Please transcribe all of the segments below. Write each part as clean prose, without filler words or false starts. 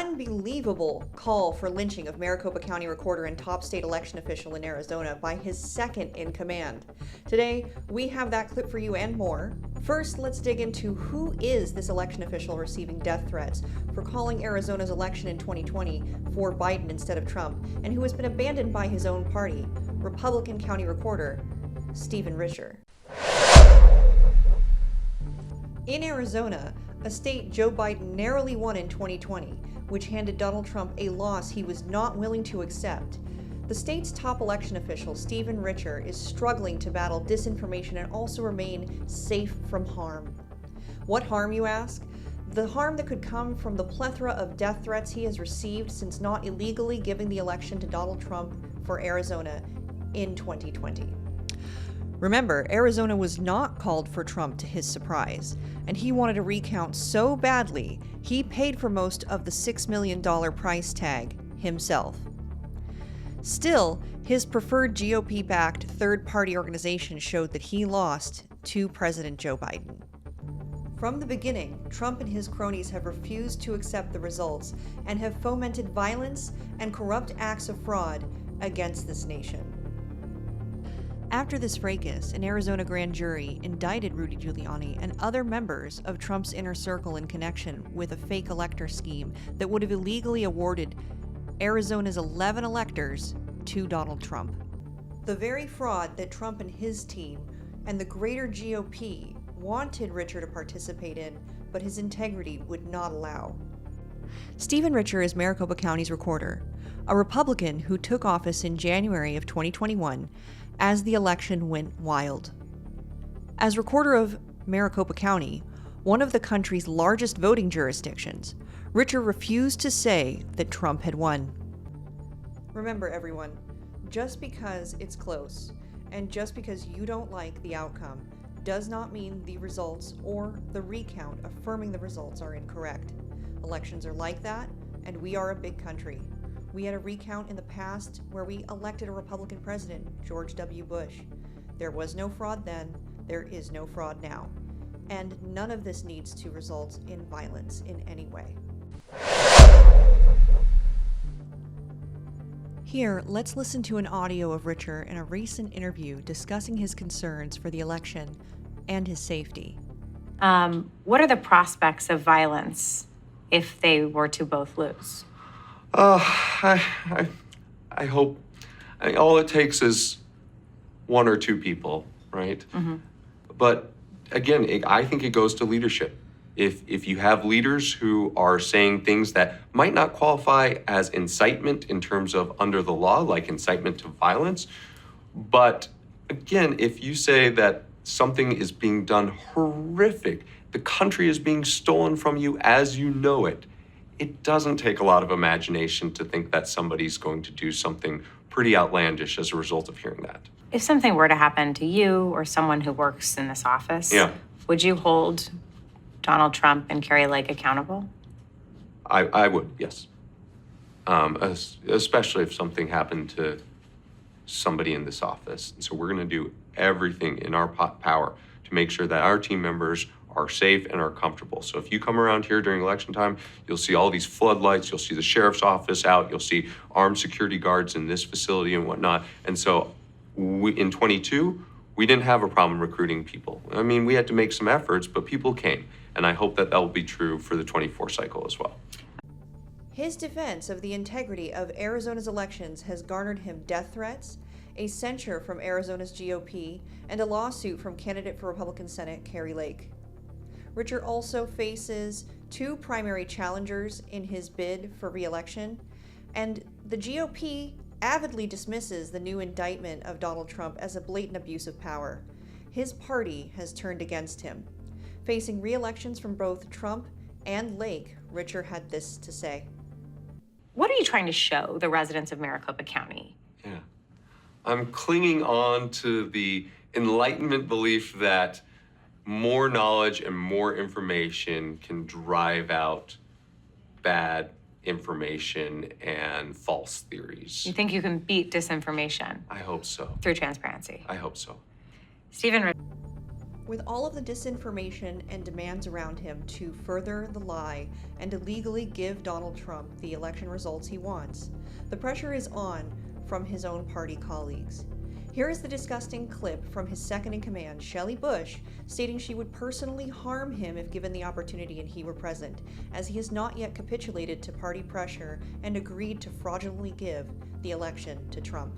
unbelievable call for lynching of Maricopa County recorder and top state election official in Arizona by his second in command. Today, we have that clip for you and more. First, let's dig into who is this election official receiving death threats for calling Arizona's election in 2020 for Biden instead of Trump, and who has been abandoned by his own party, Republican County Recorder Stephen Richer. In Arizona, a state Joe Biden narrowly won in 2020, which handed Donald Trump a loss he was not willing to accept, the state's top election official, Stephen Richer, is struggling to battle disinformation and also remain safe from harm. What harm, you ask? The harm that could come from the plethora of death threats he has received since not illegally giving the election to Donald Trump for Arizona in 2020. Remember, Arizona was not called for Trump to his surprise, and he wanted a recount so badly, he paid for most of the $6 million price tag himself. Still, his preferred GOP-backed third-party organization showed that he lost to President Joe Biden. From the beginning, Trump and his cronies have refused to accept the results and have fomented violence and corrupt acts of fraud against this nation. After this fracas, an Arizona grand jury indicted Rudy Giuliani and other members of Trump's inner circle in connection with a fake elector scheme that would have illegally awarded Arizona's 11 electors to Donald Trump. The very fraud that Trump and his team and the greater GOP wanted Richer to participate in, but his integrity would not allow. Stephen Richer is Maricopa County's recorder, a Republican who took office in January of 2021 as the election went wild. As recorder of Maricopa County, one of the country's largest voting jurisdictions, Richer refused to say that Trump had won. Remember, everyone, just because it's close and just because you don't like the outcome does not mean the results or the recount affirming the results are incorrect. Elections are like that, and we are a big country. We had a recount in the past where we elected a Republican president, George W. Bush. There was no fraud then, there is no fraud now. And none of this needs to result in violence in any way. Here, let's listen to an audio of Richer in a recent interview discussing his concerns for the election and his safety. What are the prospects of violence if they were to both lose? I hope. All it takes is one or two people, right? Mm-hmm. But again, I think it goes to leadership. If you have leaders who are saying things that might not qualify as incitement in terms of under the law, like incitement to violence, but again, if you say that something is being done horrific, the country is being stolen from you as you know it, it doesn't take a lot of imagination to think that somebody's going to do something pretty outlandish as a result of hearing that. If something were to happen to you or someone who works in this office, would you hold Donald Trump and Kari Lake accountable? I would, yes. Especially if something happened to somebody in this office. And so we're going to do everything in our power to make sure that our team members are safe and are comfortable. So if you come around here during election time, you'll see all these floodlights, you'll see the sheriff's office out, you'll see armed security guards in this facility and whatnot. And so in 22, we didn't have a problem recruiting people. I mean, we had to make some efforts, but people came. And I hope that will be true for the 24 cycle as well. His defense of the integrity of Arizona's elections has garnered him death threats, a censure from Arizona's GOP, and a lawsuit from candidate for Republican Senate Kari Lake. Richer also faces two primary challengers in his bid for re-election, and the GOP avidly dismisses the new indictment of Donald Trump as a blatant abuse of power. His party has turned against him. Facing re-elections from both Trump and Lake, Richer had this to say. What are you trying to show the residents of Maricopa County? Yeah. I'm clinging on to the Enlightenment belief that more knowledge and more information can drive out bad information and false theories. You think you can beat disinformation? I hope so. Through transparency? I hope so. Stephen. With all of the disinformation and demands around him to further the lie and illegally give Donald Trump the election results he wants, the pressure is on from his own party colleagues. Here is the disgusting clip from his second-in-command, Shelby Busch, stating she would personally harm him if given the opportunity and he were present, as he has not yet capitulated to party pressure and agreed to fraudulently give the election to Trump.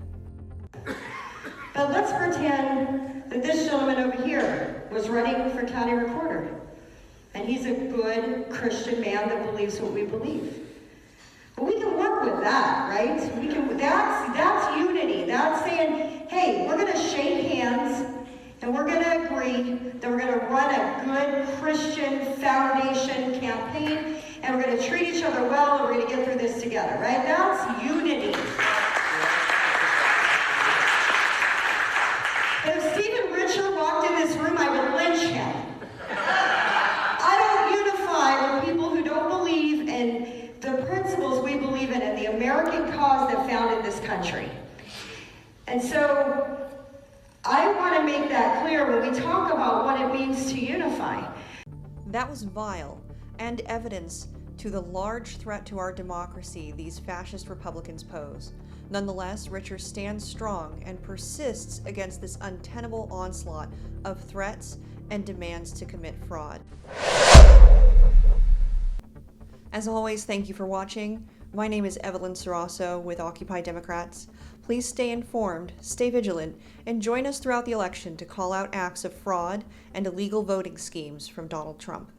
But let's pretend that this gentleman over here was running for county recorder, and he's a good Christian man that believes what we believe. But we can work with that, right? That's unity. That's saying, hey, we're going to shake hands and we're going to agree that we're going to run a good Christian foundation campaign and we're going to treat each other well and we're going to get through this together, right? That's unity. If Stephen Richard walked in this room, I would lynch him. I don't unify with people who don't believe in the principles we believe in and the American cause that founded this country. And so I want to make that clear when we talk about what it means to unify. That was vile and evidence to the large threat to our democracy these fascist Republicans pose. Nonetheless, Richard stands strong and persists against this untenable onslaught of threats and demands to commit fraud. As always, thank you for watching. My name is Evelyn Sarasso with Occupy Democrats. Please stay informed, stay vigilant, and join us throughout the election to call out acts of fraud and illegal voting schemes from Donald Trump.